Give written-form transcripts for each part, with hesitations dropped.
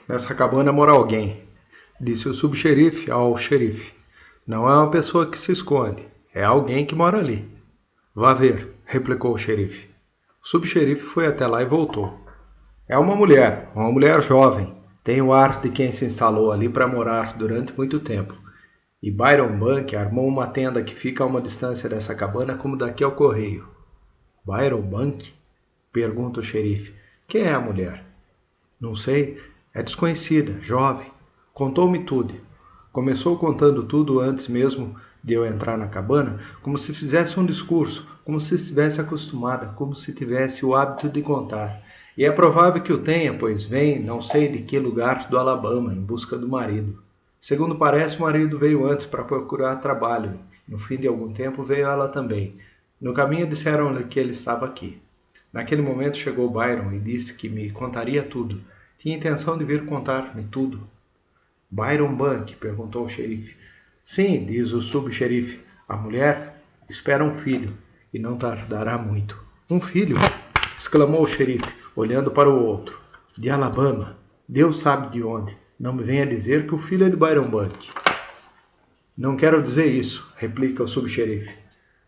Nessa cabana mora alguém, disse o subxerife ao xerife. Não é uma pessoa que se esconde, é alguém que mora ali. Vá ver, replicou o xerife. O subxerife foi até lá e voltou. É uma mulher jovem. Tem o ar de quem se instalou ali para morar durante muito tempo. E Byron Bank armou uma tenda que fica a uma distância dessa cabana como daqui ao correio. Byron Bank? Pergunta o xerife. Quem é a mulher? Não sei. É desconhecida, jovem. Contou-me tudo. Começou contando tudo antes mesmo de eu entrar na cabana, como se fizesse um discurso, como se estivesse acostumada, como se tivesse o hábito de contar. E é provável que o tenha, pois vem, não sei de que lugar do Alabama, em busca do marido. Segundo parece, o marido veio antes para procurar trabalho. No fim de algum tempo veio ela também. No caminho disseram-lhe que ele estava aqui. Naquele momento chegou Byron e disse que me contaria tudo. Tinha intenção de vir contar-me tudo. Byron Bank? Perguntou o xerife. Sim, diz o subxerife. A mulher espera um filho e não tardará muito. Um filho? Exclamou o xerife, olhando para o outro. De Alabama. Deus sabe de onde. Não me venha dizer que o filho é de Byron Bank. Não quero dizer isso, replica o subxerife.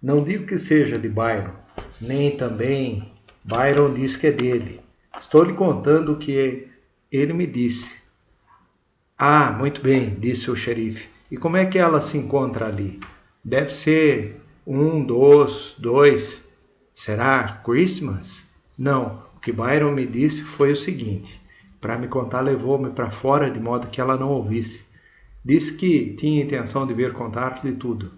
Não digo que seja de Byron, nem também Byron diz que é dele. Estou lhe contando o que ele me disse. Ah, muito bem, disse o xerife. E como é que ela se encontra ali? Deve ser dois. Será Christmas? Não, o que Byron me disse foi o seguinte. Para me contar, levou-me para fora de modo que ela não ouvisse. Disse que tinha intenção de vir contar-lhe tudo.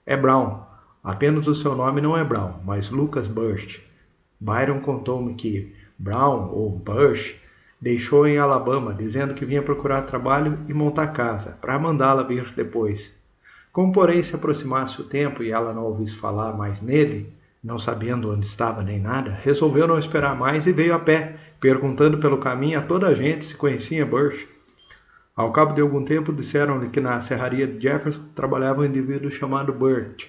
É Brown. Apenas o seu nome não é Brown, mas Lucas Burst. Byron contou-me que Brown, ou Burst, deixou em Alabama, dizendo que vinha procurar trabalho e montar casa, para mandá-la vir depois. Como, porém, se aproximasse o tempo e ela não ouvisse falar mais nele, não sabendo onde estava nem nada, resolveu não esperar mais e veio a pé, perguntando pelo caminho a toda a gente se conhecia Burst. Ao cabo de algum tempo, disseram-lhe que na serraria de Jefferson trabalhava um indivíduo chamado Burt,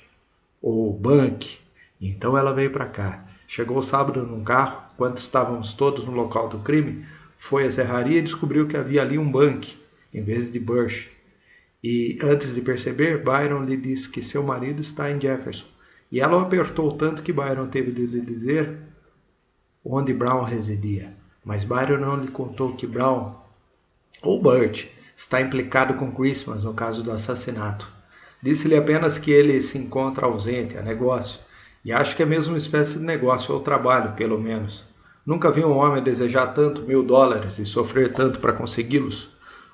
ou Bank. Então ela veio para cá. Chegou sábado num carro, enquanto estávamos todos no local do crime, foi à serraria e descobriu que havia ali um Bank, em vez de Bush. E, antes de perceber, Byron lhe disse que seu marido está em Jefferson. E ela o apertou tanto que Byron teve de lhe dizer onde Brown residia. Mas Byron não lhe contou que Brown, ou Burt, está implicado com Christmas no caso do assassinato. Disse-lhe apenas que ele se encontra ausente a negócio. E acho que é mesmo uma espécie de negócio, ou trabalho, pelo menos. Nunca vi um homem desejar tanto $1000 e sofrer tanto para consegui-los.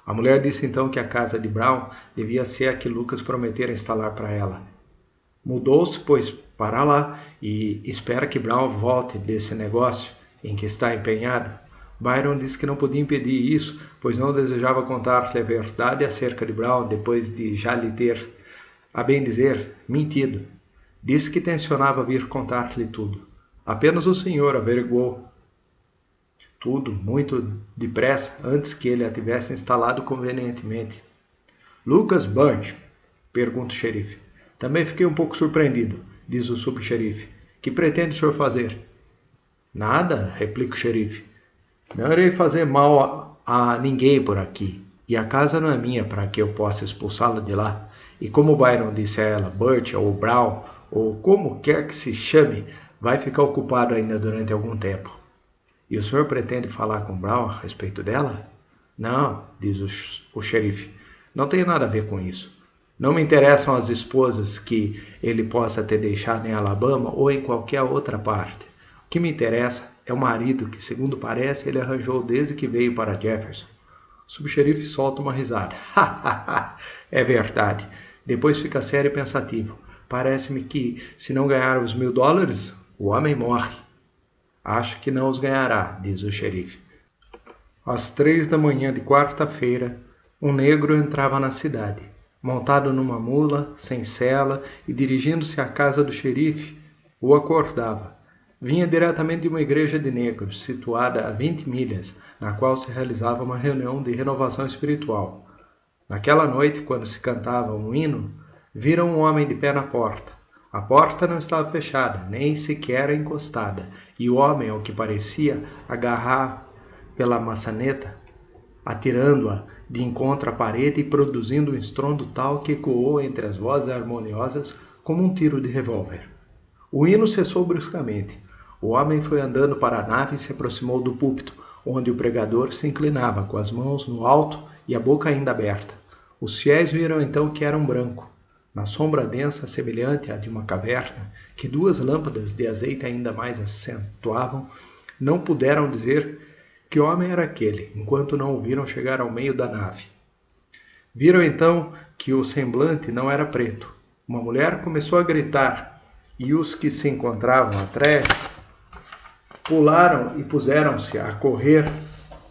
A mulher disse então que a casa de Brown devia ser a que Lucas prometera instalar para ela. Mudou-se, pois, para lá e espera que Brown volte desse negócio em que está empenhado. Byron disse que não podia impedir isso, pois não desejava contar-lhe a verdade acerca de Brown depois de já lhe ter, a bem dizer, mentido. Disse que tencionava vir contar-lhe tudo. Apenas o senhor averiguou tudo muito depressa antes que ele a tivesse instalado convenientemente. Lucas Bunch? Pergunta o xerife. Também fiquei um pouco surpreendido, diz o subxerife. Que pretende o senhor fazer? Nada, replica o xerife. Não irei fazer mal a ninguém por aqui. E a casa não é minha para que eu possa expulsá-la de lá. E como Byron disse a ela, Burt ou Brown, ou como quer que se chame, vai ficar ocupado ainda durante algum tempo. E o senhor pretende falar com Brown a respeito dela? Não, diz o xerife. Não tem nada a ver com isso. Não me interessam as esposas que ele possa ter deixado em Alabama ou em qualquer outra parte. O que me interessa é o marido que, segundo parece, ele arranjou desde que veio para Jefferson. O subxerife solta uma risada. É verdade. Depois fica sério e pensativo. Parece-me que, se não ganhar os $1000, o homem morre. Acho que não os ganhará, diz o xerife. Às 3 da manhã de quarta-feira, um negro entrava na cidade, montado numa mula, sem sela, e dirigindo-se à casa do xerife, o acordava. Vinha diretamente de uma igreja de negros, situada a 20 milhas, na qual se realizava uma reunião de renovação espiritual. Naquela noite, quando se cantava um hino, viram um homem de pé na porta. A porta não estava fechada, nem sequer encostada, e o homem, ao que parecia, agarrar pela maçaneta, atirando-a de encontro à parede e produzindo um estrondo tal que ecoou entre as vozes harmoniosas como um tiro de revólver. O hino cessou bruscamente. O homem foi andando para a nave e se aproximou do púlpito, onde o pregador se inclinava, com as mãos no alto e a boca ainda aberta. Os fiéis viram então que era um branco. Na sombra densa, semelhante à de uma caverna, que duas lâmpadas de azeite ainda mais acentuavam, não puderam dizer que homem era aquele, enquanto não o viram chegar ao meio da nave. Viram então que o semblante não era preto. Uma mulher começou a gritar, e os que se encontravam atrás pularam e puseram-se a correr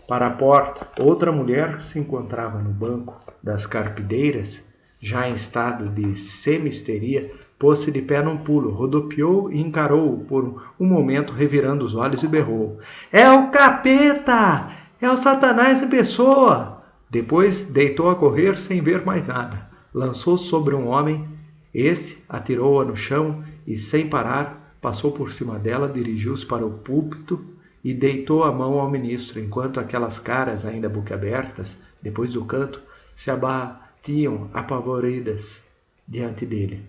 para a porta. Outra mulher que se encontrava no banco das carpideiras, já em estado de semi-histeria, pôs-se de pé num pulo, rodopiou e encarou-o por um momento, revirando os olhos, e berrou: "É o capeta! É o Satanás em pessoa!" Depois deitou a correr sem ver mais nada. Lançou-se sobre um homem. Este atirou-a no chão e, sem parar, passou por cima dela, dirigiu-se para o púlpito e deitou a mão ao ministro, enquanto aquelas caras, ainda boquiabertas, depois do canto, se abatiam apavoridas diante dele.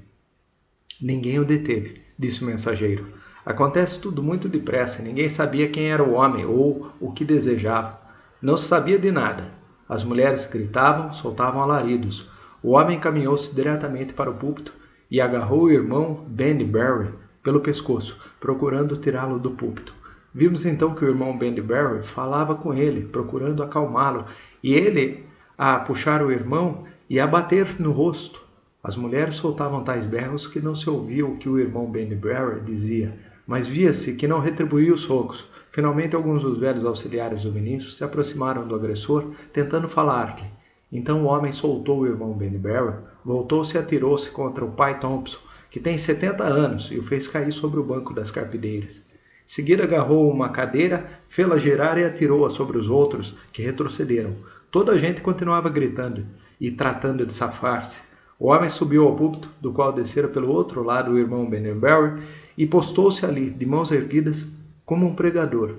"Ninguém o deteve", disse o mensageiro. "Acontece tudo muito depressa. Ninguém sabia quem era o homem ou o que desejava. Não se sabia de nada. As mulheres gritavam, soltavam alaridos. O homem caminhou-se diretamente para o púlpito e agarrou o irmão Bendyberry pelo pescoço, procurando tirá-lo do púlpito. Vimos então que o irmão Bendyberry falava com ele, procurando acalmá-lo, e ele a puxar o irmão e a bater no rosto. As mulheres soltavam tais berros que não se ouvia o que o irmão Bendyberry dizia, mas via-se que não retribuía os socos. Finalmente, alguns dos velhos auxiliares do ministro se aproximaram do agressor, tentando falar-lhe. Então o homem soltou o irmão Bendyberry, voltou-se e atirou-se contra o pai Thompson, que tem 70 anos, e o fez cair sobre o banco das carpideiras. Em seguida agarrou uma cadeira, fê-la girar e atirou-a sobre os outros, que retrocederam. Toda a gente continuava gritando e tratando de safar-se. O homem subiu ao púlpito, do qual descera pelo outro lado o irmão Bendyberry, e postou-se ali, de mãos erguidas, como um pregador.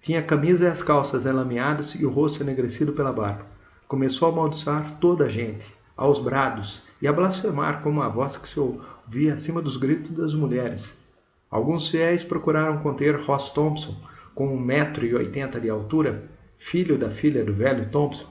Tinha a camisa e as calças enlameadas e o rosto enegrecido pela barba. Começou a amaldiçoar toda a gente, aos brados, e a blasfemar com uma voz que se ouvia acima dos gritos das mulheres. Alguns fiéis procuraram conter Ross Thompson, com 1,80 m de altura, filho da filha do velho Thompson.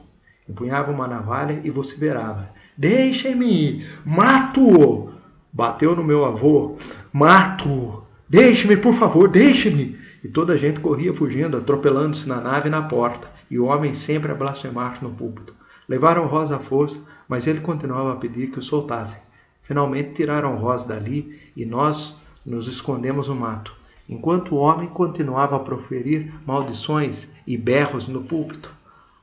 Empunhava uma navalha e vociferava: "Deixe-me! Mato-o!" Bateu no meu avô: "Mato-o! Deixe-me, por favor, deixe-me!" E toda a gente corria fugindo, atropelando-se na nave e na porta, e o homem sempre a blasfemar no púlpito. Levaram Ross à força, mas ele continuava a pedir que o soltassem. Finalmente tiraram Ross dali e nós nos escondemos no mato, enquanto o homem continuava a proferir maldições e berros no púlpito.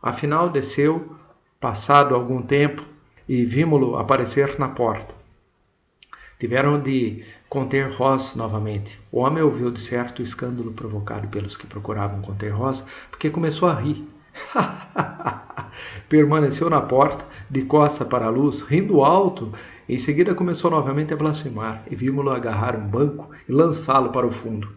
Afinal desceu, passado algum tempo, e vimos-lo aparecer na porta. Tiveram de conter Ross novamente. O homem ouviu de certo o escândalo provocado pelos que procuravam conter Ross, porque começou a rir. Permaneceu na porta, de costa para a luz, rindo alto. Em seguida começou novamente a blasfemar, e vimos-lo agarrar um banco e lançá-lo para o fundo.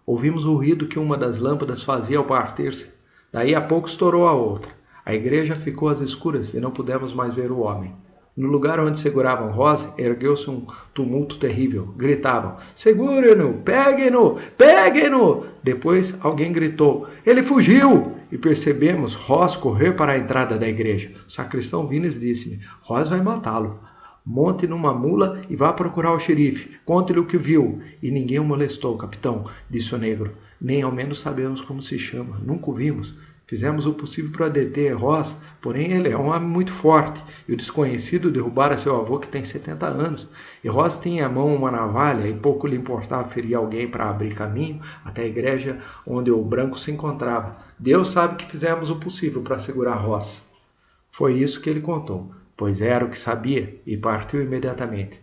Ouvimos o ruído que uma das lâmpadas fazia ao partir-se. Daí a pouco estourou a outra. A igreja ficou às escuras e não pudemos mais ver o homem. No lugar onde seguravam Ross, ergueu-se um tumulto terrível. Gritavam: "Segurem-no! Peguem-no! Peguem-no!" Depois alguém gritou: "Ele fugiu!" E percebemos Ross correr para a entrada da igreja. O sacristão Vines disse-me: "Ross vai matá-lo. Monte numa mula e vá procurar o xerife. Conte-lhe o que viu." "E ninguém o molestou, capitão", disse o negro. "Nem ao menos sabemos como se chama. Nunca o vimos. Fizemos o possível para deter Ross, porém ele é um homem muito forte, e o desconhecido derrubara seu avô que tem 70 anos. E Ross tinha à mão uma navalha e pouco lhe importava ferir alguém para abrir caminho até a igreja onde o branco se encontrava. Deus sabe que fizemos o possível para segurar Ross." Foi isso que ele contou, pois era o que sabia, e partiu imediatamente.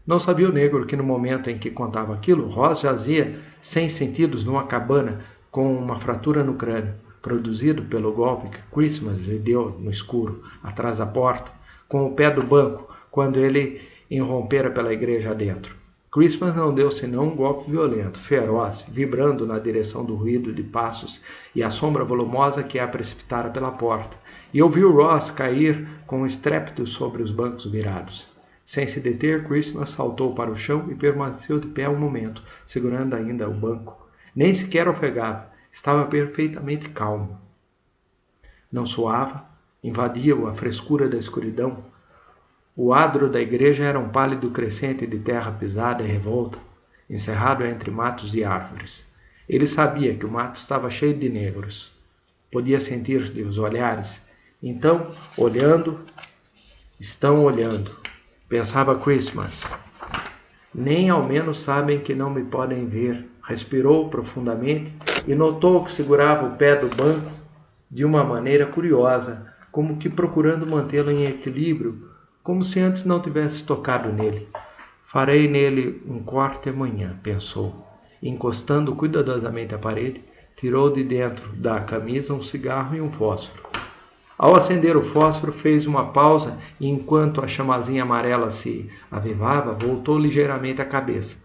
Não sabia o negro que no momento em que contava aquilo, Ross jazia sem sentidos numa cabana com uma fratura no crânio, produzido pelo golpe que Christmas lhe deu no escuro, atrás da porta, com o pé do banco, quando ele irrompera pela igreja adentro. Christmas não deu senão um golpe violento, feroz, vibrando na direção do ruído de passos e a sombra volumosa que a precipitara pela porta, e ouviu Ross cair com estrépito sobre os bancos virados. Sem se deter, Christmas saltou para o chão e permaneceu de pé um momento, segurando ainda o banco. Nem sequer ofegava, estava perfeitamente calmo. Não suava, invadia-o a frescura da escuridão. O adro da igreja era um pálido crescente de terra pisada e revolta, encerrado entre matos e árvores. Ele sabia que o mato estava cheio de negros. Podia sentir-lhe os olhares. Então, estão olhando. Pensava Christmas. Nem ao menos sabem que não me podem ver. Respirou profundamente e notou que segurava o pé do banco de uma maneira curiosa, como que procurando mantê-lo em equilíbrio, como se antes não tivesse tocado nele. Farei nele um corte amanhã, pensou. Encostando cuidadosamente à parede, tirou de dentro da camisa um cigarro e um fósforo. Ao acender o fósforo, fez uma pausa e, enquanto a chamazinha amarela se avivava, voltou ligeiramente a cabeça.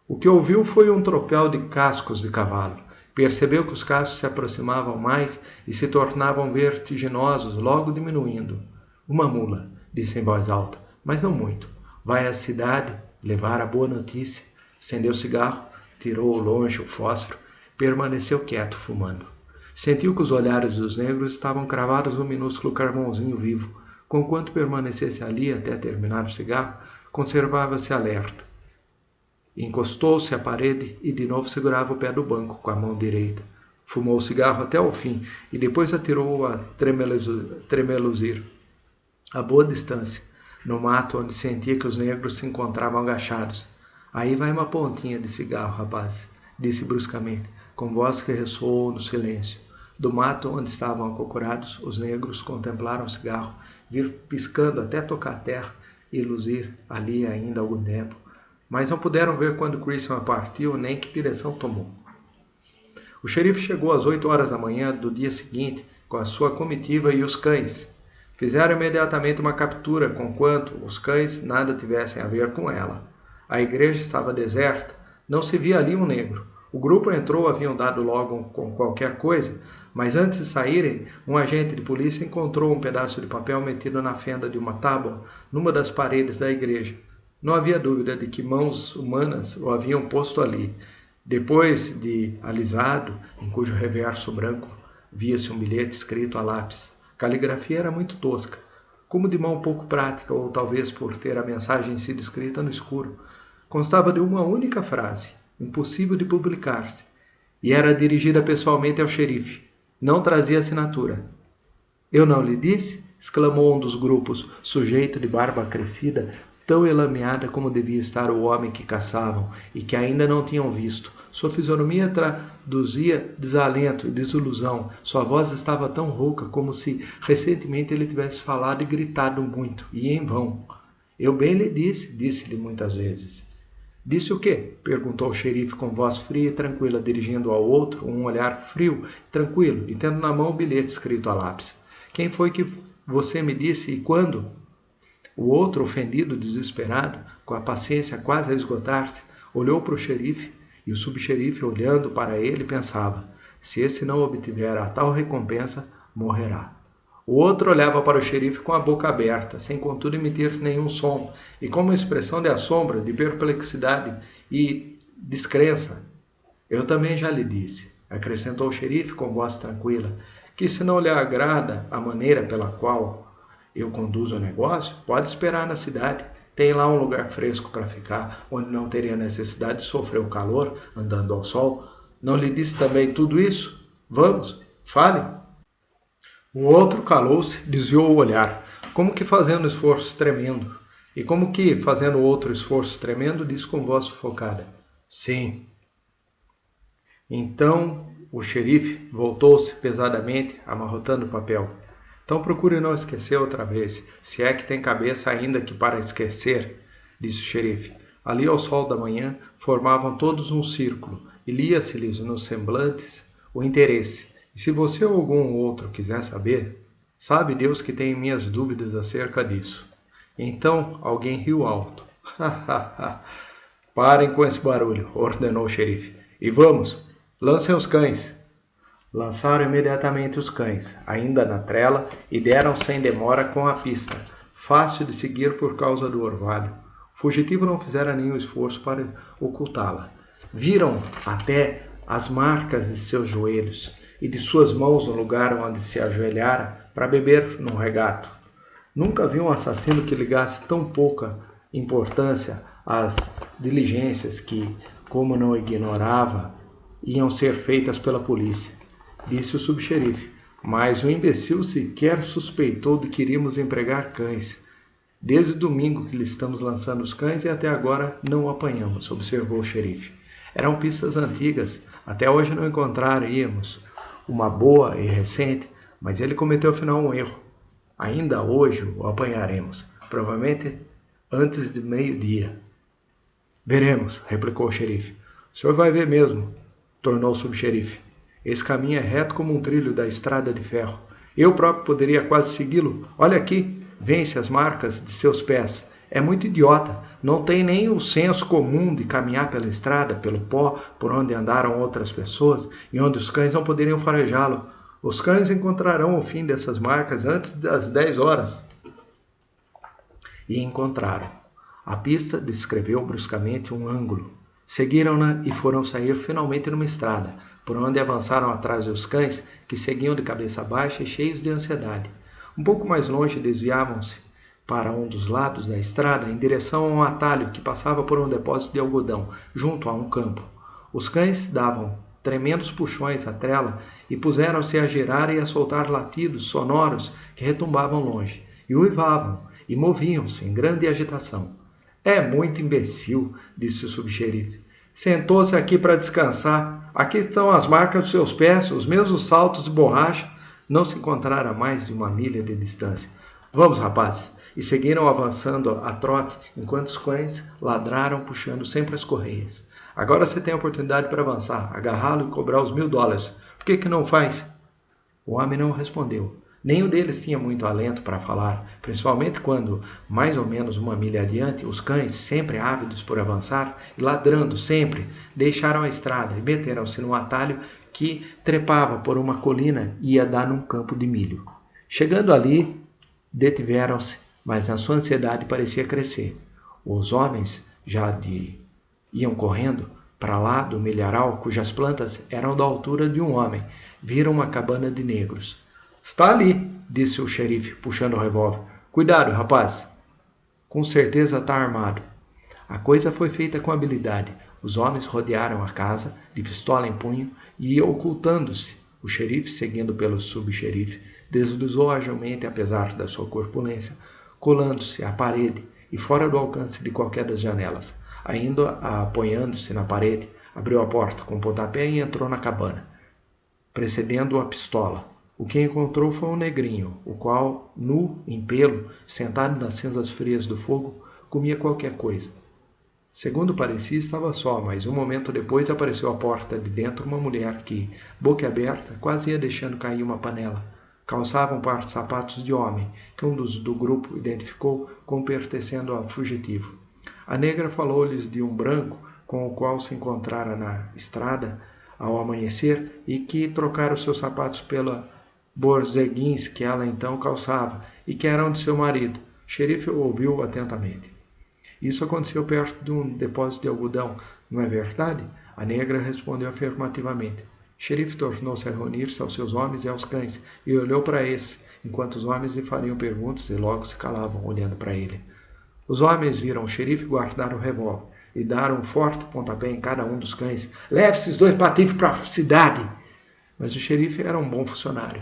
O que ouviu foi um tropel de cascos de cavalo. Percebeu que os cascos se aproximavam mais e se tornavam vertiginosos, logo diminuindo. Uma mula, disse em voz alta, mas não muito. Vai à cidade levar a boa notícia. Acendeu o cigarro, tirou longe o fósforo, permaneceu quieto, fumando. Sentiu que os olhares dos negros estavam cravados no minúsculo carvãozinho vivo. Conquanto permanecesse ali até terminar o cigarro, conservava-se alerta. Encostou-se à parede e de novo segurava o pé do banco com a mão direita. Fumou o cigarro até o fim e depois atirou-o a tremeluzir. A boa distância, no mato onde sentia que os negros se encontravam agachados. Aí vai uma pontinha de cigarro, rapaz, disse bruscamente, com voz que ressoou no silêncio. Do mato onde estavam acocorados, os negros contemplaram o cigarro, vir piscando até tocar a terra e luzir ali ainda algum tempo. Mas não puderam ver quando Christmas partiu nem que direção tomou. O xerife chegou às 8 horas da manhã do dia seguinte com a sua comitiva e os cães. Fizeram imediatamente uma captura, conquanto os cães nada tivessem a ver com ela. A igreja estava deserta, não se via ali um negro. O grupo entrou, haviam dado logo com qualquer coisa, mas antes de saírem, um agente de polícia encontrou um pedaço de papel metido na fenda de uma tábua, numa das paredes da igreja. Não havia dúvida de que mãos humanas o haviam posto ali. Depois de alisado, em cujo reverso branco via-se um bilhete escrito a lápis. A caligrafia era muito tosca, como de mão pouco prática, ou talvez por ter a mensagem sido escrita no escuro. Constava de uma única frase, impossível de publicar-se, e era dirigida pessoalmente ao xerife. Não trazia assinatura. Eu não lhe disse? Exclamou um dos grupos, sujeito de barba crescida, tão elameada como devia estar o homem que caçavam e que ainda não tinham visto. Sua fisionomia traduzia desalento e desilusão. Sua voz estava tão rouca como se recentemente ele tivesse falado e gritado muito, e em vão. Eu bem lhe disse, disse-lhe muitas vezes. Disse o quê? Perguntou o xerife com voz fria e tranquila, dirigindo ao outro um olhar frio e tranquilo e tendo na mão o bilhete escrito a lápis. Quem foi que você me disse e quando? O outro, ofendido, desesperado, com a paciência quase a esgotar-se, olhou para o xerife e o subxerife, olhando para ele, pensava, se esse não obtiver a tal recompensa, morrerá. O outro olhava para o xerife com a boca aberta, sem contudo emitir nenhum som, e com uma expressão de assombro, de perplexidade e descrença. Eu também já lhe disse, acrescentou o xerife com voz tranquila, que se não lhe agrada a maneira pela qual eu conduzo o negócio, pode esperar na cidade. Tem lá um lugar fresco para ficar, onde não teria necessidade de sofrer o calor, andando ao sol. Não lhe disse também tudo isso? Vamos, fale. O outro calou-se, desviou o olhar, como que fazendo esforço tremendo. E como que, fazendo outro esforço tremendo, disse com voz sufocada. Sim. Então o xerife voltou-se pesadamente, amarrotando o papel. Então procure não esquecer outra vez, se é que tem cabeça ainda que para esquecer, disse o xerife. Ali ao sol da manhã formavam todos um círculo e lia-se-lhes nos semblantes o interesse. E se você ou algum outro quiser saber, sabe Deus que tenho minhas dúvidas acerca disso. Então alguém riu alto. Parem com esse barulho, ordenou o xerife. E vamos, lancem os cães. Lançaram imediatamente os cães, ainda na trela, e deram sem demora com a pista, fácil de seguir por causa do orvalho. O fugitivo não fizera nenhum esforço para ocultá-la. Viram até as marcas de seus joelhos e de suas mãos no lugar onde se ajoelhara para beber num regato. Nunca vi um assassino que ligasse tão pouca importância às diligências que, como não ignorava, iam ser feitas pela polícia, disse o subxerife. Mas o imbecil sequer suspeitou de que iríamos empregar cães. Desde domingo que lhe estamos lançando os cães e até agora não o apanhamos, observou o xerife. Eram pistas antigas, até hoje não encontraríamos uma boa e recente, mas ele cometeu afinal um erro. Ainda hoje o apanharemos, provavelmente antes de meio-dia. Veremos, replicou o xerife. O senhor vai ver mesmo, tornou o subxerife. Esse caminho é reto como um trilho da estrada de ferro. Eu próprio poderia quase segui-lo. Olha aqui, vence as marcas de seus pés. É muito idiota. Não tem nem o senso comum de caminhar pela estrada, pelo pó, por onde andaram outras pessoas e onde os cães não poderiam farejá-lo. Os cães encontrarão o fim dessas marcas antes das 10 horas. E encontraram. A pista descreveu bruscamente um ângulo. Seguiram-na e foram sair finalmente numa estrada, por onde avançaram atrás dos cães, que seguiam de cabeça baixa e cheios de ansiedade. Um pouco mais longe desviavam-se para um dos lados da estrada, em direção a um atalho que passava por um depósito de algodão, junto a um campo. Os cães davam tremendos puxões à trela e puseram-se a girar e a soltar latidos sonoros que retumbavam longe, e uivavam, e moviam-se em grande agitação. É muito imbecil, disse o subxerife. Sentou-se aqui para descansar. Aqui estão as marcas dos seus pés, os mesmos saltos de borracha. Não se encontrara a mais de 1 milha de distância. Vamos, rapazes. E seguiram avançando a trote, enquanto os cães ladraram, puxando sempre as correias. Agora você tem a oportunidade para avançar, agarrá-lo e cobrar os $1000. Por que não faz? O homem não respondeu. Nenhum deles tinha muito alento para falar, principalmente quando, mais ou menos 1 milha adiante, os cães, sempre ávidos por avançar e ladrando sempre, deixaram a estrada e meteram-se num atalho que trepava por uma colina e ia dar num campo de milho. Chegando ali, detiveram-se, mas a sua ansiedade parecia crescer. Os homens iam correndo para lá do milharal, cujas plantas eram da altura de um homem. Viram uma cabana de negros. Está ali, disse o xerife, puxando o revólver. Cuidado, rapaz. Com certeza está armado. A coisa foi feita com habilidade. Os homens rodearam a casa, de pistola em punho, e ocultando-se. O xerife, seguindo pelo subxerife, deslizou agilmente, apesar da sua corpulência, colando-se à parede e fora do alcance de qualquer das janelas. Ainda apoiando-se na parede, abriu a porta com um pontapé e entrou na cabana, precedendo a pistola. O que encontrou foi um negrinho, o qual, nu, em pelo, sentado nas cinzas frias do fogo, comia qualquer coisa. Segundo parecia, estava só, mas um momento depois apareceu à porta de dentro uma mulher que, boca aberta, quase ia deixando cair uma panela. Calçava um par de sapatos de homem, que um dos do grupo identificou como pertencendo ao fugitivo. A negra falou-lhes de um branco com o qual se encontrara na estrada ao amanhecer e que trocara os seus sapatos pela borzeguins que ela então calçava e que eram de seu marido. O xerife ouviu atentamente. Isso aconteceu perto de um depósito de algodão, não é verdade? A negra respondeu afirmativamente. O xerife tornou-se a reunir-se aos seus homens e aos cães e olhou para esses, enquanto os homens lhe fariam perguntas e logo se calavam, olhando para ele. Os homens viram o xerife guardar o revólver e dar um forte pontapé em cada um dos cães. Leve esses 2 patifes para a cidade! Mas o xerife era um bom funcionário.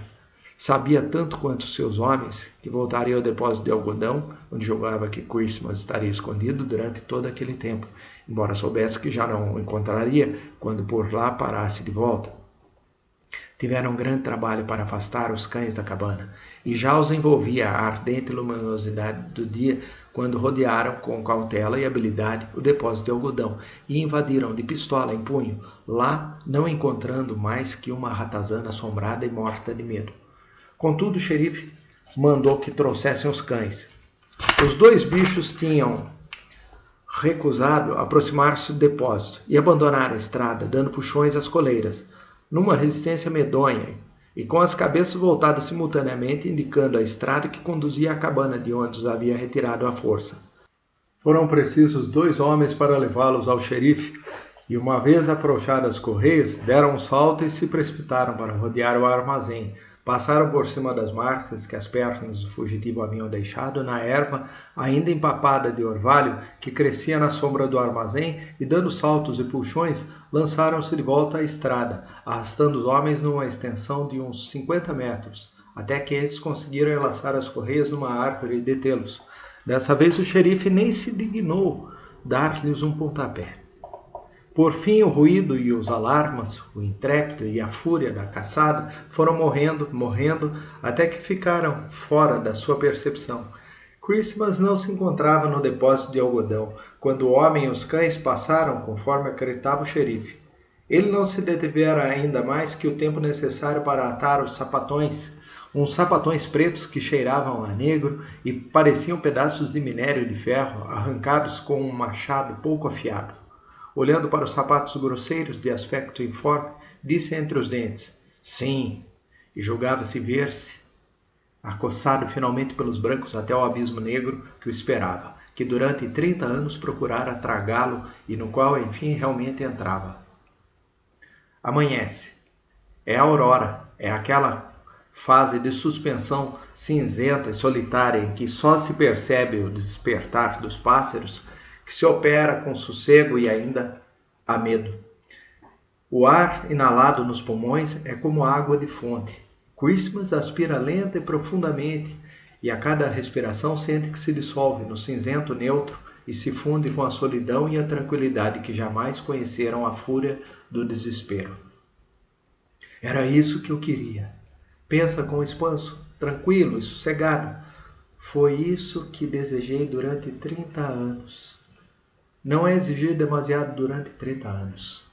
Sabia tanto quanto seus homens que voltaria ao depósito de algodão, onde julgava que Christmas estaria escondido durante todo aquele tempo, embora soubesse que já não o encontraria quando por lá parasse de volta. Tiveram um grande trabalho para afastar os cães da cabana, e já os envolvia a ardente luminosidade do dia quando rodearam com cautela e habilidade o depósito de algodão e invadiram de pistola em punho, lá não encontrando mais que uma ratazana assombrada e morta de medo. Contudo, o xerife mandou que trouxessem os cães. Os 2 bichos tinham recusado aproximar-se do depósito e abandonaram a estrada, dando puxões às coleiras. numa resistência medonha, e com as cabeças voltadas simultaneamente, indicando a estrada que conduzia à cabana de onde os havia retirado à força. Foram precisos 2 homens para levá-los ao xerife, e uma vez afrouxadas as correias, deram um salto e se precipitaram para rodear o armazém. Passaram por cima das marcas que as pernas do fugitivo haviam deixado na erva ainda empapada de orvalho que crescia na sombra do armazém e, dando saltos e puxões, lançaram-se de volta à estrada, arrastando os homens numa extensão de uns 50 metros, até que esses conseguiram enlaçar as correias numa árvore e detê-los. Dessa vez o xerife nem se dignou dar-lhes um pontapé. Por fim, o ruído e os alarmas, o intrépido e a fúria da caçada foram morrendo, até que ficaram fora da sua percepção. Christmas não se encontrava no depósito de algodão, quando o homem e os cães passaram, conforme acreditava o xerife. Ele não se detevera ainda mais que o tempo necessário para atar os sapatões, uns sapatões pretos que cheiravam a negro e pareciam pedaços de minério de ferro arrancados com um machado pouco afiado. Olhando para os sapatos grosseiros de aspecto informe, disse entre os dentes, sim, e julgava-se ver-se, acossado finalmente pelos brancos até o abismo negro que o esperava, que durante 30 anos procurara tragá-lo e no qual, enfim, realmente entrava. Amanhece. É a aurora, é aquela fase de suspensão cinzenta e solitária em que só se percebe o despertar dos pássaros, que se opera com sossego e ainda há medo. O ar inalado nos pulmões é como água de fonte. Christmas aspira lenta e profundamente, e a cada respiração sente que se dissolve no cinzento neutro e se funde com a solidão e a tranquilidade que jamais conheceram a fúria do desespero. Era isso que eu queria. Pensa com espanso, tranquilo e sossegado. Foi isso que desejei durante 30 anos. Não é exigir demasiado durante 30 anos.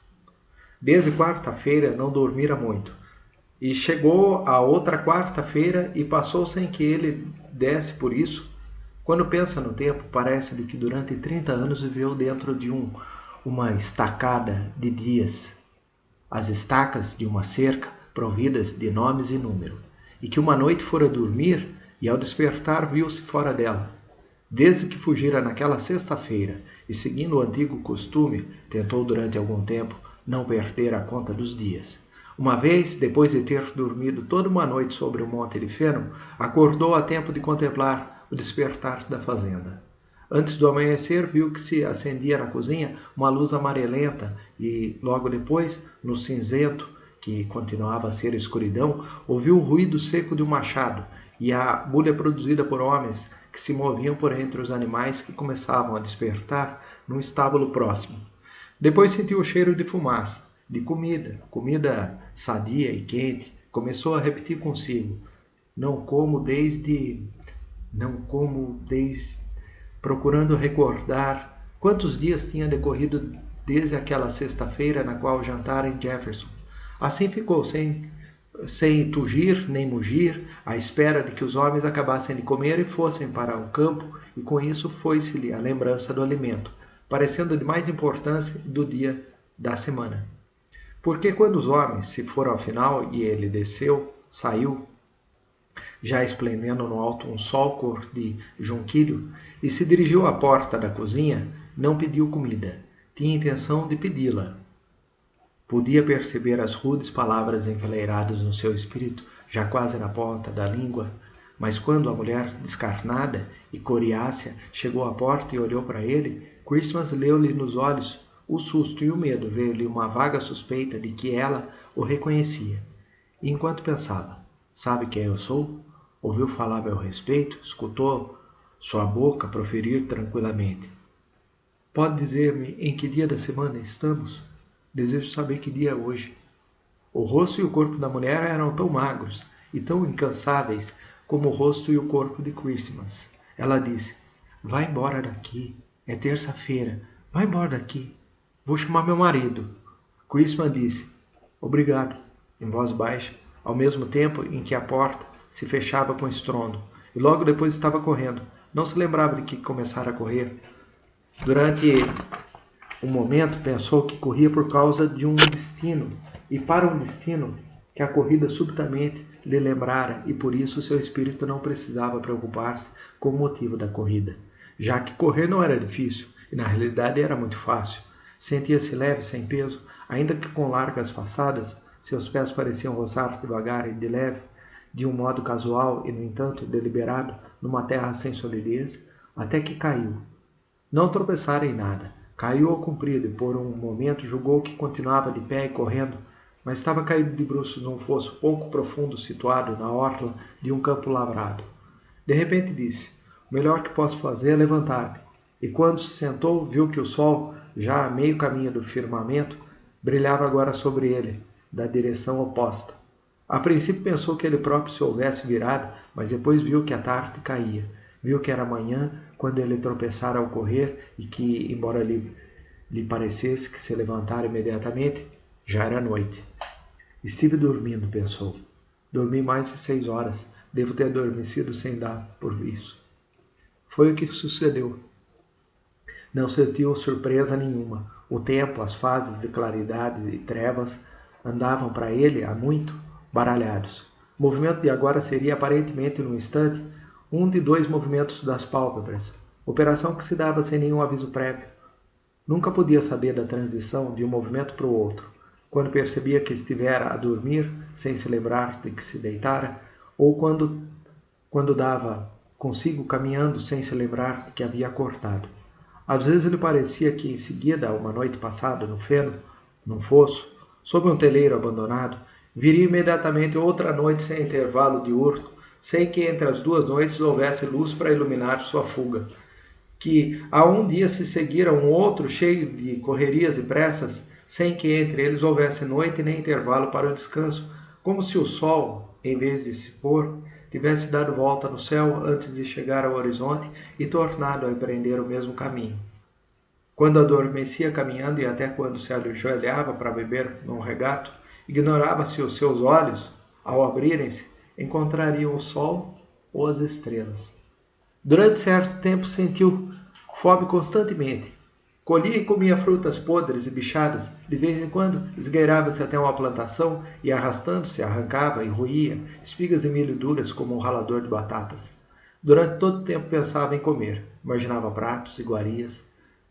Desde quarta-feira não dormira muito. E chegou a outra quarta-feira e passou sem que ele desse por isso. Quando pensa no tempo, parece-lhe que durante 30 anos viveu dentro de uma estacada de dias. As estacas de uma cerca providas de nomes e número. E que uma noite fora dormir e ao despertar viu-se fora dela. Desde que fugira naquela sexta-feira e seguindo o antigo costume, tentou durante algum tempo não perder a conta dos dias. Uma vez, depois de ter dormido toda uma noite sobre o monte de feno, acordou a tempo de contemplar o despertar da fazenda. Antes do amanhecer, viu que se acendia na cozinha uma luz amarelenta e, logo depois, no cinzento, que continuava a ser escuridão, ouviu o ruído seco de um machado e a bulha produzida por homens que se moviam por entre os animais que começavam a despertar num estábulo próximo. Depois sentiu o cheiro de fumaça, de comida sadia e quente. Começou a repetir consigo, não como desde, procurando recordar quantos dias tinha decorrido desde aquela sexta-feira na qual jantara em Jefferson. Assim ficou, sem tugir nem mugir, à espera de que os homens acabassem de comer e fossem para o campo, e com isso foi-se-lhe a lembrança do alimento, parecendo de mais importância do dia da semana. Porque quando os homens se foram ao final e ele saiu, já esplendendo no alto um sol cor de junquilho, e se dirigiu à porta da cozinha, não pediu comida, tinha intenção de pedi-la. Podia perceber as rudes palavras enfileiradas no seu espírito, já quase na ponta da língua, mas quando a mulher descarnada e coriácea chegou à porta e olhou para ele, Christmas leu-lhe nos olhos o susto e o medo, veio-lhe uma vaga suspeita de que ela o reconhecia. E enquanto pensava, sabe quem eu sou? Ouviu falar a meu respeito? Escutou sua boca proferir tranquilamente. Pode dizer-me em que dia da semana estamos? Desejo saber que dia é hoje. O rosto e o corpo da mulher eram tão magros e tão incansáveis como o rosto e o corpo de Christmas. Ela disse, vai embora daqui, é terça-feira, vai embora daqui, vou chamar meu marido. Christmas disse, obrigado, em voz baixa, ao mesmo tempo em que a porta se fechava com estrondo, e logo depois estava correndo. Não se lembrava de que começara a correr. Durante Um momento pensou que corria por causa de um destino, e para um destino que a corrida subitamente lhe lembrara, e por isso seu espírito não precisava preocupar-se com o motivo da corrida, já que correr não era difícil, e na realidade era muito fácil. Sentia-se leve, sem peso, ainda que com largas passadas, seus pés pareciam roçar devagar e de leve, de um modo casual e, no entanto, deliberado, numa terra sem solidez, até que caiu. Não tropeçara em nada. Caiu ao comprido e por um momento julgou que continuava de pé e correndo, mas estava caído de bruços num fosso pouco profundo situado na orla de um campo lavrado. De repente disse, o melhor que posso fazer é levantar-me. E quando se sentou, viu que o sol, já a meio caminho do firmamento, brilhava agora sobre ele, da direção oposta. A princípio pensou que ele próprio se houvesse virado, mas depois viu que a tarde caía. Viu que era manhã quando ele tropeçara ao correr e que, embora lhe parecesse que se levantara imediatamente, já era noite. Estive dormindo, pensou. Dormi mais de 6 horas. Devo ter adormecido sem dar por isso. Foi o que sucedeu. Não sentiu surpresa nenhuma. O tempo, as fases de claridade e trevas andavam para ele, há muito, baralhados. O movimento de agora seria, aparentemente, num instante, um de 2 movimentos das pálpebras, operação que se dava sem nenhum aviso prévio. Nunca podia saber da transição de um movimento para o outro, quando percebia que estivera a dormir, sem se lembrar de que se deitara, ou quando dava consigo caminhando sem se lembrar de que havia acordado. Às vezes lhe parecia que em seguida, uma noite passada, no feno, num fosso, sob um teleiro abandonado, viria imediatamente outra noite sem intervalo diurno, sem que entre as 2 noites houvesse luz para iluminar sua fuga. Que a um dia se seguira um outro cheio de correrias e pressas, sem que entre eles houvesse noite nem intervalo para o descanso, como se o sol, em vez de se pôr, tivesse dado volta no céu antes de chegar ao horizonte e tornado a empreender o mesmo caminho. Quando adormecia caminhando e até quando se ajoelhava para beber num regato, ignorava se os seus olhos, ao abrirem-se, encontrariam o sol ou as estrelas. Durante certo tempo sentiu fome constantemente. Colhia e comia frutas podres e bichadas, de vez em quando esgueirava-se até uma plantação e, arrastando-se, arrancava e roía espigas de milho duras como um ralador de batatas. Durante todo o tempo pensava em comer, imaginava pratos, iguarias.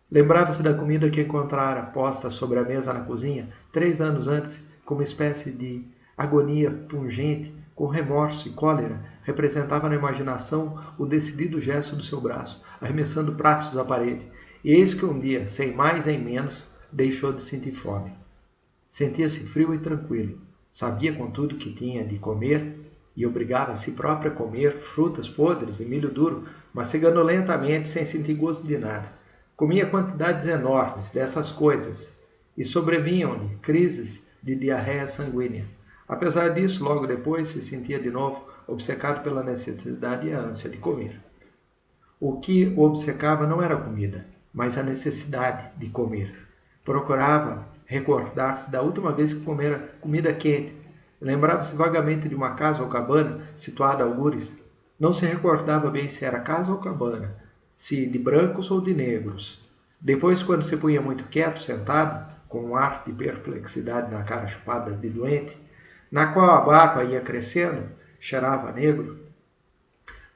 Lembrava-se da comida que encontrara posta sobre a mesa na cozinha 3 anos antes, como uma espécie de agonia pungente, com remorso e cólera, representava na imaginação o decidido gesto do seu braço, arremessando pratos à parede. E eis que um dia, sem mais nem menos, deixou de sentir fome. Sentia-se frio e tranquilo. Sabia, contudo, que tinha de comer e obrigava a si próprio a comer frutas podres e milho duro, mastigando lentamente, sem sentir gosto de nada. Comia quantidades enormes dessas coisas e sobrevinham-lhe crises de diarreia sanguínea. Apesar disso, logo depois se sentia de novo obcecado pela necessidade e a ânsia de comer. O que o obcecava não era a comida, mas a necessidade de comer. Procurava recordar-se da última vez que comera comida quente. Lembrava-se vagamente de uma casa ou cabana situada a algures. Não se recordava bem se era casa ou cabana, se de brancos ou de negros. Depois, quando se punha muito quieto, sentado, com um ar de perplexidade na cara chupada de doente, na qual a barba ia crescendo, cheirava a negro,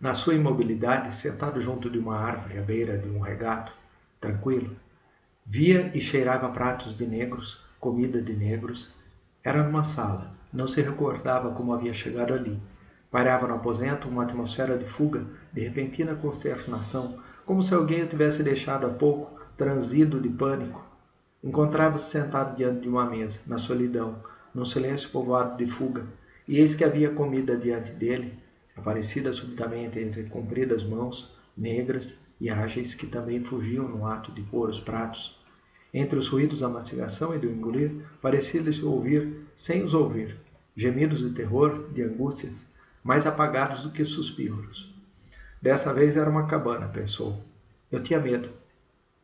na sua imobilidade, sentado junto de uma árvore à beira de um regato, tranquilo, via e cheirava pratos de negros, comida de negros. Era numa sala, não se recordava como havia chegado ali. Pairava no aposento uma atmosfera de fuga, de repentina consternação, como se alguém o tivesse deixado há pouco, transido de pânico. Encontrava-se sentado diante de uma mesa, na solidão, num silêncio povoado de fuga, e eis que havia comida diante dele, aparecida subitamente entre compridas mãos, negras e ágeis, que também fugiam no ato de pôr os pratos. Entre os ruídos da mastigação e do engolir, parecia-lhe ouvir, sem os ouvir, gemidos de terror, de angústias, mais apagados do que suspiros. Dessa vez era uma cabana, pensou. Eu tinha medo.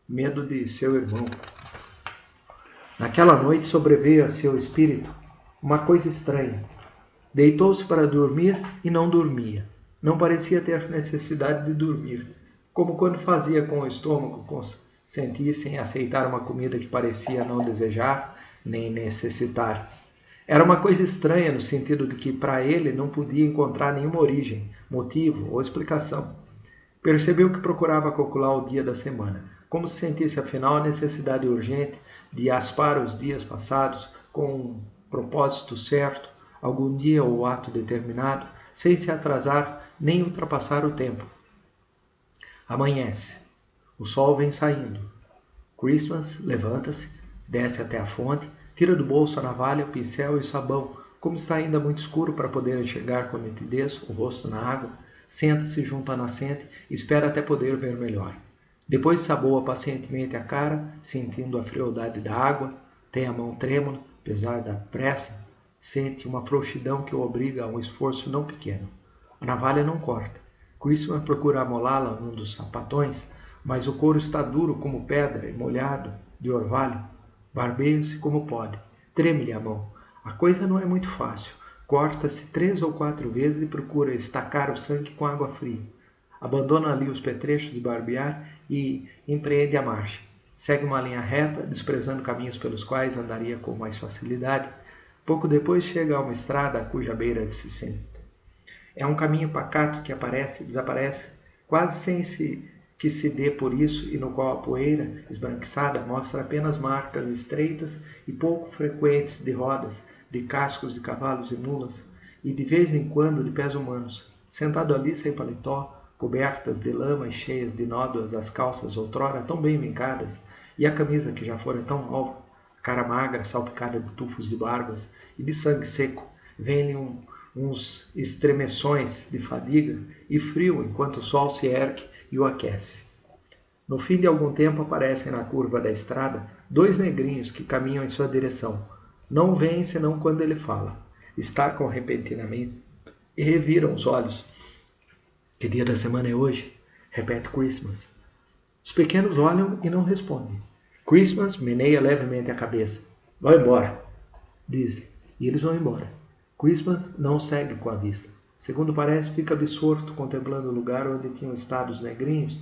Medo de seu irmão. Naquela noite sobreveio a seu espírito uma coisa estranha. Deitou-se para dormir e não dormia. Não parecia ter necessidade de dormir, como quando fazia com o estômago sentisse em aceitar uma comida que parecia não desejar nem necessitar. Era uma coisa estranha no sentido de que para ele não podia encontrar nenhuma origem, motivo ou explicação. Percebeu que procurava calcular o dia da semana, como se sentisse afinal a necessidade urgente de aspar os dias passados com um propósito certo, algum dia ou ato determinado, sem se atrasar nem ultrapassar o tempo. Amanhece. O sol vem saindo. Christmas levanta-se, desce até a fonte, tira do bolso a navalha, o pincel e o sabão, como está ainda muito escuro para poder enxergar com nitidez o rosto na água, senta-se junto à nascente e espera até poder ver melhor. Depois saboa pacientemente a cara, sentindo a frialdade da água, tem a mão trêmula, apesar da pressa, sente uma frouxidão que o obriga a um esforço não pequeno. A navalha não corta. Christmas procura amolá-la num dos sapatões, mas o couro está duro como pedra e molhado de orvalho. Barbeia-se como pode. Treme-lhe a mão. A coisa não é muito fácil. Corta-se 3 ou 4 vezes e procura estacar o sangue com água fria. Abandona ali os petrechos de barbear e empreende a marcha. Segue uma linha reta, desprezando caminhos pelos quais andaria com mais facilidade. Pouco depois chega a uma estrada a cuja beira se senta. É um caminho pacato que aparece e desaparece, quase sem que se dê por isso, e no qual a poeira, esbranquiçada, mostra apenas marcas estreitas e pouco frequentes de rodas, de cascos de cavalos e mulas, e de vez em quando de pés humanos. Sentado ali sem paletó, cobertas de lama e cheias de nódoas as calças outrora tão bem vincadas, e a camisa que já fora tão nova, a cara magra, salpicada de tufos de barbas e de sangue seco, vem-lhe uns estremeções de fadiga e frio enquanto o sol se ergue e o aquece. No fim de algum tempo aparecem na curva da estrada 2 negrinhos que caminham em sua direção. Não o veem senão quando ele fala. Estacam repentinamente e reviram os olhos. Que dia da semana é hoje? Repete Christmas. Os pequenos olham e não respondem. Christmas meneia levemente a cabeça. Vão embora, diz-lhe, e eles vão embora. Christmas não segue com a vista. Segundo parece, fica absorto contemplando o lugar onde tinham estado os negrinhos,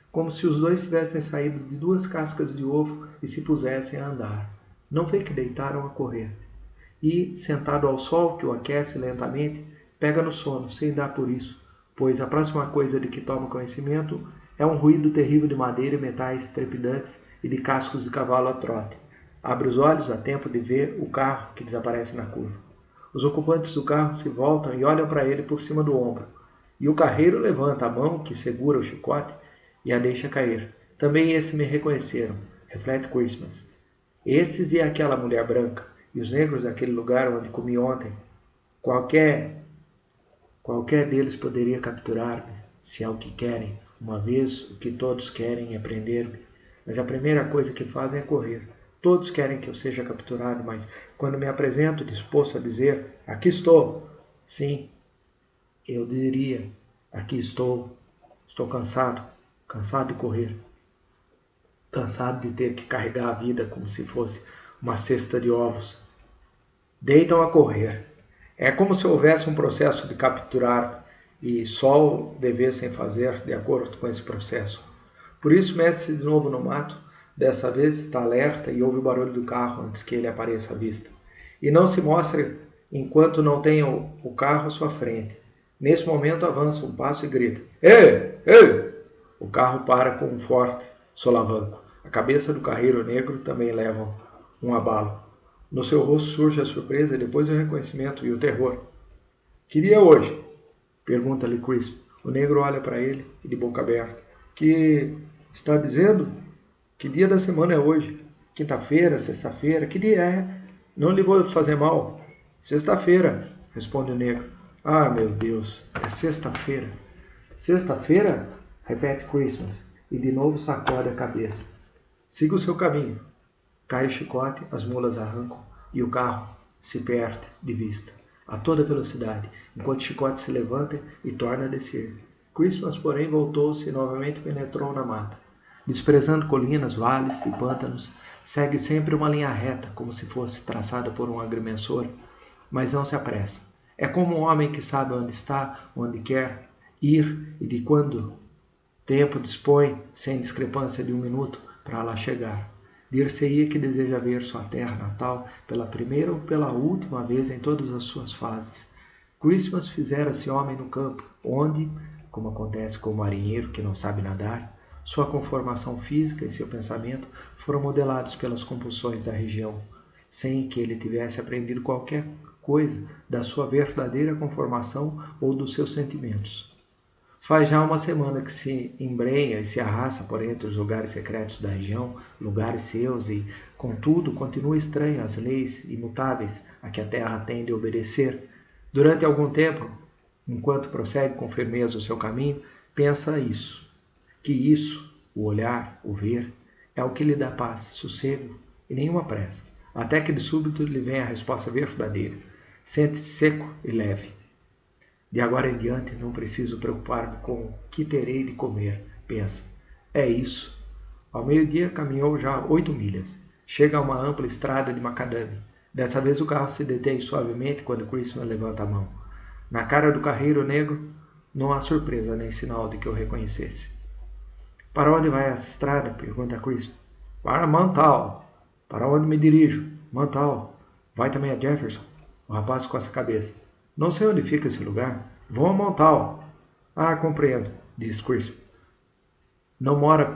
como se os dois tivessem saído de 2 cascas de ovo e se pusessem a andar. Não vê que deitaram a correr. E, sentado ao sol que o aquece lentamente, pega no sono, sem dar por isso, pois a próxima coisa de que toma conhecimento é um ruído terrível de madeira e metais trepidantes e de cascos de cavalo a trote. Abre os olhos a tempo de ver o carro que desaparece na curva. Os ocupantes do carro se voltam e olham para ele por cima do ombro. E o carreiro levanta a mão que segura o chicote e a deixa cair. Também esses me reconheceram, reflete Christmas. Esses e aquela mulher branca, e os negros daquele lugar onde comi ontem. Qualquer deles poderia capturar-me, se é o que querem. Uma vez o que todos querem é prender-me. Mas a primeira coisa que fazem é correr. Todos querem que eu seja capturado, mas quando me apresento disposto a dizer, aqui estou, sim, eu diria, aqui estou cansado de correr, cansado de ter que carregar a vida como se fosse uma cesta de ovos. Deitam a correr. É como se houvesse um processo de capturar e só o devessem fazer de acordo com esse processo. Por isso mete-se de novo no mato. Dessa vez está alerta e ouve o barulho do carro antes que ele apareça à vista. E não se mostra enquanto não tenha o carro à sua frente. Nesse momento avança um passo e grita. Ei! Ei! O carro para com um forte solavanco. A cabeça do carreiro negro também leva um abalo. No seu rosto surge a surpresa, depois o reconhecimento e o terror. Que dia é hoje? Pergunta-lhe Chris. O negro olha para ele e de boca aberta. Que está dizendo? Que dia da semana é hoje? Quinta-feira, sexta-feira? Que dia é? Não lhe vou fazer mal. Sexta-feira, responde o negro. Ah, meu Deus, é sexta-feira. Sexta-feira? Repete Christmas e de novo sacode a cabeça. Siga o seu caminho. Cai o chicote, as mulas arrancam e o carro se perde de vista, a toda velocidade, enquanto o chicote se levanta e torna a descer. Christmas, porém, voltou-se e novamente penetrou na mata. Desprezando colinas, vales e pântanos, segue sempre uma linha reta, como se fosse traçada por um agrimensor, mas não se apressa. É como um homem que sabe onde está, onde quer ir e de quando tempo dispõe, sem discrepância de 1 minuto, para lá chegar. Dir-se-ia que deseja ver sua terra natal pela primeira ou pela última vez em todas as suas fases. Christmas fizera-se homem no campo, onde, como acontece com o marinheiro que não sabe nadar, sua conformação física e seu pensamento foram modelados pelas compulsões da região, sem que ele tivesse aprendido qualquer coisa da sua verdadeira conformação ou dos seus sentimentos. Faz já uma semana que se embrenha e se arrasta por entre os lugares secretos da região, lugares seus, e, contudo, continua estranho às leis imutáveis a que a terra tem de obedecer. Durante algum tempo, enquanto prossegue com firmeza o seu caminho, pensa que isso, o olhar, o ver, é o que lhe dá paz, sossego e nenhuma pressa, até que de súbito lhe vem a resposta verdadeira. Sente-se seco e leve. De agora em diante não preciso preocupar-me com o que terei de comer, pensa. É isso. Ao meio-dia caminhou já 8 milhas. Chega a uma ampla estrada de macadame. Dessa vez o carro se detém suavemente quando Christmas levanta a mão. Na cara do carreiro negro não há surpresa nem sinal de que o reconhecesse. Para onde vai essa estrada? Pergunta Christmas. Para Montal. Para onde me dirijo? Montal. Vai também a Jefferson? O rapaz coça a cabeça. Não sei onde fica esse lugar. Vou a Montal. Ah, compreendo, diz Christmas. Não mora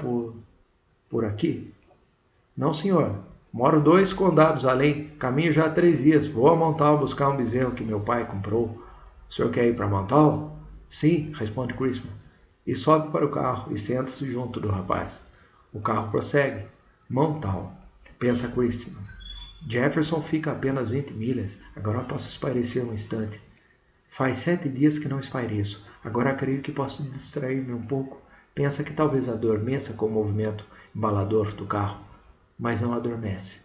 por aqui? Não, senhor. Moro 2 condados além. Caminho já há 3 dias. Vou a Montal buscar um bezerro que meu pai comprou. O senhor quer ir para Montal? Sim, responde Christmas. E sobe para o carro e senta-se junto do rapaz. O carro prossegue. Montal. Pensa Christmas. Jefferson fica a apenas 20 milhas. Agora posso espairecer um instante. Faz 7 dias que não espaireço. Agora creio que posso distrair-me um pouco. Pensa que talvez adormeça com o movimento embalador do carro. Mas não adormece.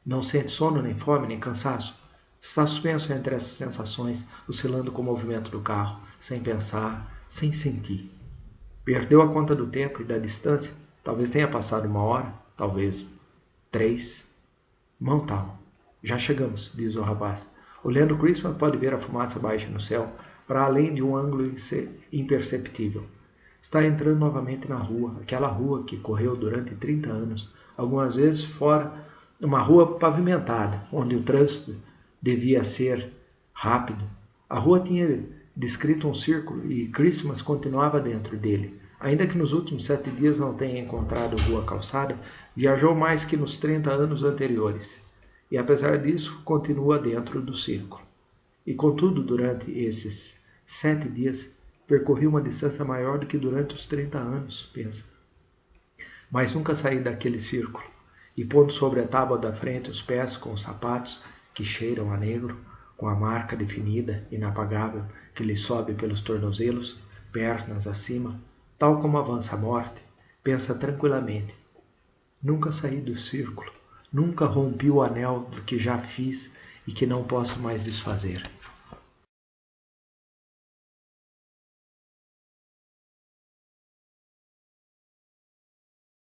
Não sente sono, nem fome, nem cansaço. Está suspenso entre essas sensações, oscilando com o movimento do carro, sem pensar, sem sentir. Perdeu a conta do tempo e da distância. Talvez tenha passado 1 hora, talvez 3. Montal. Já chegamos, diz o rapaz. Olhando Christmas pode ver a fumaça baixa no céu, para além de um ângulo imperceptível. Está entrando novamente na rua, aquela rua que correu durante 30 anos, algumas vezes fora, uma rua pavimentada, onde o trânsito devia ser rápido. A rua tinha descrito um círculo e Christmas continuava dentro dele. Ainda que nos últimos 7 dias não tenha encontrado rua calçada, viajou mais que nos 30 anos anteriores. E apesar disso, continua dentro do círculo. E contudo, durante esses 7 dias, percorri uma distância maior do que durante os 30 anos, pensa. Mas nunca saí daquele círculo. E pondo sobre a tábua da frente os pés com os sapatos que cheiram a negro, com a marca definida, inapagável, que lhe sobe pelos tornozelos, pernas acima, tal como avança a morte, pensa tranquilamente. Nunca saí do círculo. Nunca rompi o anel do que já fiz e que não posso mais desfazer.